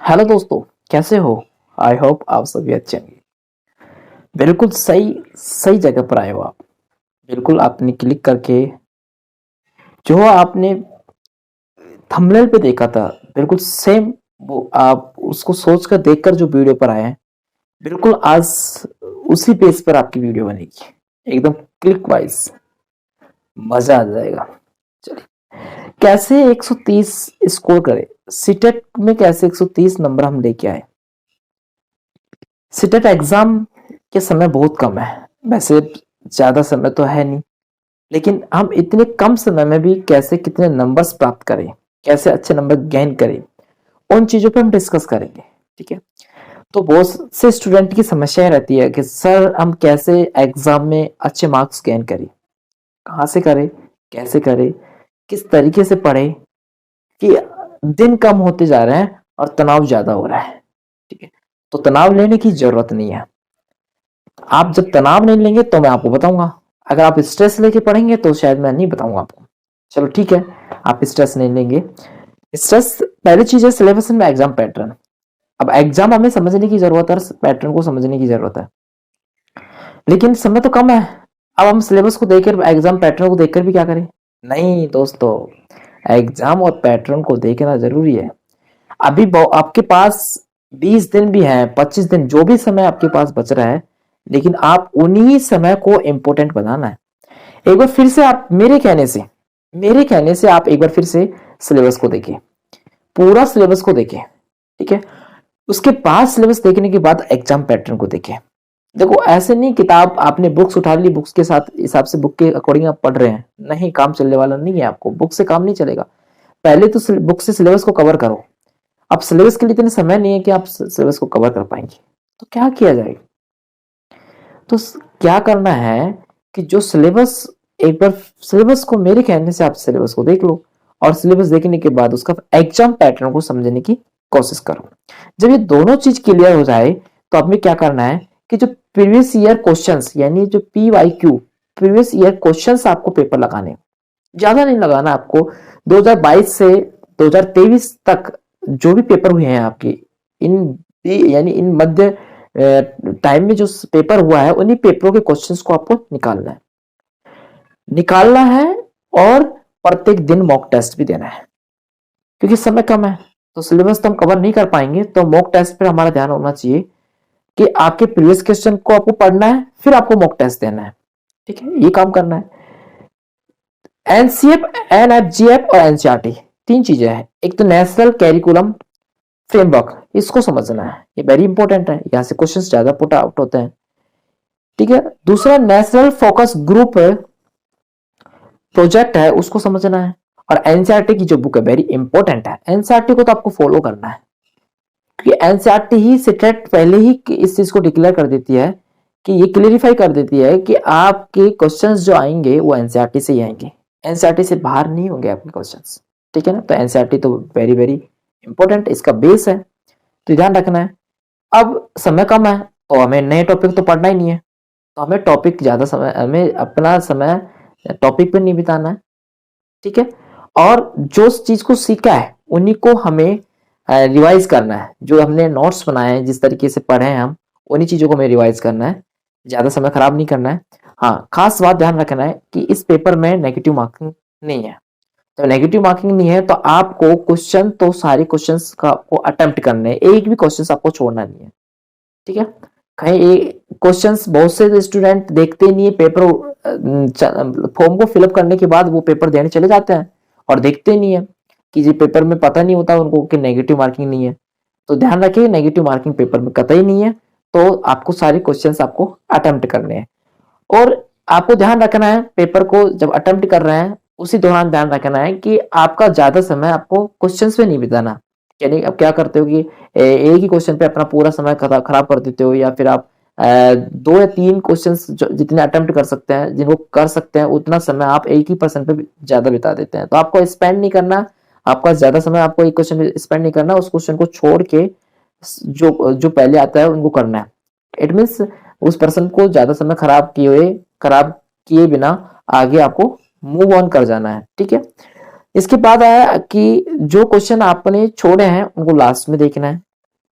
Hello दोस्तों, कैसे हो? आई होप आप सभी अच्छे होंगे। बिल्कुल सही सही जगह पर आए हो आप। बिल्कुल आपने क्लिक करके जो आपने थंबनेल पे देखा था, बिल्कुल सेम वो आप उसको सोचकर देखकर जो वीडियो पर आए हैं, बिल्कुल आज उसी पेज पर आपकी वीडियो बनेगी। एकदम क्लिक वाइज मजा आ जाएगा। चलिए, कैसे 130 स्कोर करें? सीटेट में कैसे 130 नंबर हम लेके आए? सीटेट एग्जाम के समय बहुत कम है, वैसे ज्यादा समय तो है नहीं, लेकिन हम इतने कम समय में भी कैसे कितने नंबर्स प्राप्त करें, कैसे अच्छे नंबर गेन करें, उन चीजों पे हम डिस्कस करेंगे। ठीक है। तो बहुत से स्टूडेंट की समस्या रहती है कि सर हम कैसे एग्जाम में अच्छे मार्क्स गेन करें, कहाँ से करें, कैसे करें, किस तरीके से पढ़े, कि दिन कम होते जा रहे हैं और तनाव ज्यादा हो रहा है। ठीक है। तो तनाव लेने की जरूरत नहीं है। आप जब तनाव नहीं लेंगे तो मैं आपको बताऊंगा। अगर आप स्ट्रेस लेके पढ़ेंगे तो शायद मैं नहीं बताऊंगा आपको। चलो ठीक है, आप स्ट्रेस नहीं लेंगे। स्ट्रेस पहली चीज है सिलेबस में एग्जाम पैटर्न। अब एग्जाम हमें समझने की जरूरत है, पैटर्न को समझने की जरूरत है, लेकिन समय तो कम है। अब हम सिलेबस को देखकर एग्जाम पैटर्न को देखकर भी क्या करें? नहीं दोस्तों, एग्जाम और पैटर्न को देखना जरूरी है। अभी आपके पास 20 दिन भी है, 25 दिन, जो भी समय आपके पास बच रहा है, लेकिन आप उन्हीं समय को इंपॉर्टेंट बनाना है। एक बार फिर से आप मेरे कहने से आप एक बार फिर से सिलेबस को देखिए, पूरा सिलेबस को देखिए। ठीक है। उसके बाद सिलेबस देखने के बाद एग्जाम पैटर्न को देखिए। देखो, ऐसे नहीं किताब आपने बुक्स उठा ली, बुक्स के साथ हिसाब से बुक के अकॉर्डिंग आप पढ़ रहे हैं, नहीं, काम चलने वाला नहीं है। आपको बुक से काम नहीं चलेगा। पहले तो बुक से सिलेबस को कवर करो। अब सिलेबस के लिए इतने समय नहीं है कि आप सिलेबस को कवर कर पाएंगे, तो क्या किया जाएगा? तो क्या करना है कि जो सिलेबस, एक बार सिलेबस को, मेरे कहने से आप सिलेबस को देख लो, और सिलेबस देखने के बाद उसका एग्जाम पैटर्न को समझने की कोशिश करो। जब ये दोनों चीज क्लियर हो जाए तो आपने क्या करना है कि जो प्रीवियस ईयर क्वेश्चंस, यानी जो PYQ, प्रीवियस ईयर क्वेश्चंस आपको पेपर लगाने, ज्यादा नहीं लगाना आपको। 2022 से 2023 तक जो भी पेपर हुए हैं आपके, इन यानी इन मध्य टाइम में जो पेपर हुआ है, उन्हीं पेपरों के क्वेश्चंस को आपको निकालना है और प्रत्येक दिन मॉक टेस्ट भी देना है। क्योंकि समय कम है तो सिलेबस तो हम कवर नहीं कर पाएंगे, तो मॉक टेस्ट पर हमारा ध्यान होना चाहिए कि आपके प्रीवियस क्वेश्चन को आपको पढ़ना है, फिर आपको मॉक टेस्ट देना है। ठीक है, ये काम करना है। एनसीएफ, NFGF और एनसीईआरटी, तीन चीजें हैं। एक तो नेशनल कैरिकुलम फ्रेमवर्क, इसको समझना है, ये वेरी इंपॉर्टेंट है, यहाँ से क्वेश्चंस ज्यादा पुट आउट होते हैं। ठीक है। दूसरा नेशनल फोकस ग्रुप प्रोजेक्ट है, उसको समझना है। और एनसीईआरटी की जो बुक है, वेरी इंपॉर्टेंट है, एनसीईआरटी को तो आपको फॉलो करना है, क्योंकि एनसीईआरटी ही सीटेट पहले ही इस चीज को डिक्लेयर कर देती है, कि ये क्लेरिफाई कर देती है कि आपके क्वेश्चंस जो आएंगे वो एनसीईआरटी से ही आएंगे, एनसीईआरटी से बाहर नहीं होंगे आपके क्वेश्चंस। ठीक है ना। तो एनसीईआरटी तो वेरी वेरी इंपॉर्टेंट, इसका बेस है, तो ध्यान रखना है। अब समय कम है और हमें नए टॉपिक तो पढ़ना ही नहीं है, तो हमें टॉपिक ज्यादा समय, हमें अपना समय टॉपिक पे नहीं बिताना है। ठीक है। और जो चीज को सीखा है उन्हीं को हमें रिवाइज करना है। जो हमने नोट्स बनाए हैं, जिस तरीके से पढ़े हैं हम, उन्हीं चीजों को हमें रिवाइज करना है, ज्यादा समय खराब नहीं करना है। हाँ, खास बात ध्यान रखना है कि इस पेपर में नेगेटिव मार्किंग नहीं है। तो नेगेटिव मार्किंग नहीं है तो आपको क्वेश्चन, तो सारे क्वेश्चंस का आपको अटेम्प्ट करने हैं, एक भी क्वेश्चंस आपको छोड़ना नहीं है। ठीक है। कहीं क्वेश्चंस बहुत से स्टूडेंट देखते नहीं है, पेपर फॉर्म को फिलअप करने के बाद वो पेपर देने चले जाते हैं और देखते नहीं है कि ये पेपर में पता नहीं होता उनको कि नेगेटिव मार्किंग नहीं है। तो ध्यान रखिए, नेगेटिव मार्किंग पेपर में कतई नहीं है। तो आपको सारे क्वेश्चंस आपको अटेम्प्ट करने हैं। और आपको ध्यान रखना है, पेपर को जब अटेम्प्ट कर रहे हैं उसी दौरान ध्यान रखना है कि आपका ज्यादा समय आपको क्वेश्चंस पे नहीं बिताना। यानी अब क्या करते हो कि एक ही क्वेश्चन पे अपना पूरा समय खराब कर देते हो, या फिर आप दो या तीन क्वेश्चंस जितने अटेम्प्ट कर सकते हैं, जिनको कर सकते हैं, उतना समय आप एक ही पर्सन पे ज्यादा बिता देते हैं। तो आपको स्पेंड नहीं करना, आपका ज्यादा समय आपको एक क्वेश्चन पे स्पेंड नहीं करना, उस क्वेश्चन को छोड़ के जो जो पहले आता है उनको करना है। इट मीन्स उस पर्सन को ज्यादा समय खराब किए बिना आगे आपको मूव ऑन कर जाना है। ठीक है। इसके बाद आया कि जो क्वेश्चन आपने छोड़े हैं उनको लास्ट में देखना है,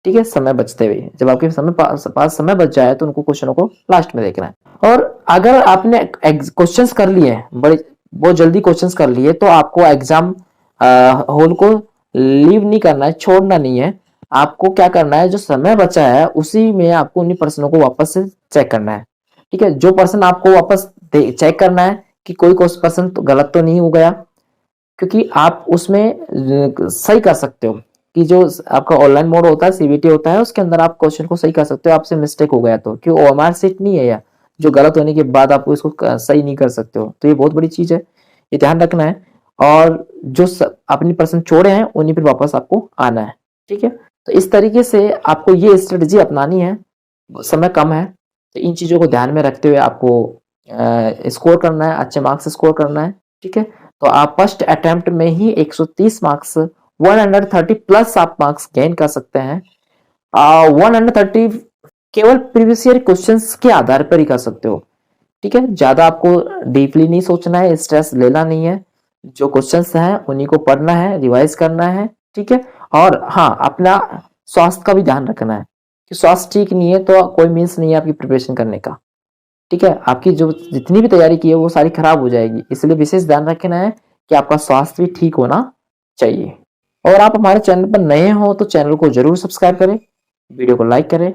ठीक है, समय बचते हुए। जब आपके पास समय बच जाए तो उनको क्वेश्चनों को लास्ट में देखना है। और अगर आपने क्वेश्चंस कर लिए बड़े बहुत जल्दी क्वेश्चंस कर लिए तो आपको एग्जाम हॉल को लीव नहीं करना है, छोड़ना नहीं है। आपको क्या करना है, जो समय बचा है उसी में आपको उन्हीं प्रश्नों को वापस से चेक करना है। ठीक है, जो प्रश्न आपको वापस चेक करना है कि कोई क्वेश्चन तो गलत तो नहीं हो गया, क्योंकि आप उसमें सही कर सकते हो कि जो आपका ऑनलाइन मोड होता है, सीबीटी होता है, उसके अंदर आप क्वेश्चन को सही कर सकते हो। आपसे मिस्टेक हो गया तो क्यों, ओएमआर सीट नहीं है या जो गलत होने के बाद आप इसको सही नहीं कर सकते हो, तो ये बहुत बड़ी चीज है, ये ध्यान रखना है। और जो अपनी पर्सन छोड़े हैं उन्हीं पर वापस आपको आना है। ठीक है, तो इस तरीके से आपको ये स्ट्रेटजी अपनानी है। समय कम है तो इन चीजों को ध्यान में रखते हुए आपको स्कोर करना है, अच्छे मार्क्स स्कोर करना है। ठीक है, तो आप फर्स्ट अटेम्प्ट में ही 130 मार्क्स, 130 प्लस आप मार्क्स गेन कर सकते हैं। 130 केवल प्रीवियस ईयर क्वेश्चंस के आधार पर ही कर सकते हो। ठीक है, ज्यादा आपको डीपली नहीं सोचना है, स्ट्रेस लेना नहीं है। जो क्वेश्चंस हैं उन्हीं को पढ़ना है, रिवाइज करना है। ठीक है, और हाँ, अपना स्वास्थ्य का भी ध्यान रखना है कि स्वास्थ्य ठीक नहीं है तो कोई मीन्स नहीं है आपकी प्रिपरेशन करने का। ठीक है, आपकी जो जितनी भी तैयारी की है वो सारी खराब हो जाएगी, इसलिए विशेष ध्यान रखना है कि आपका स्वास्थ्य भी ठीक होना चाहिए। और आप हमारे चैनल पर नए हो तो चैनल को जरूर सब्सक्राइब करें, वीडियो को लाइक करें।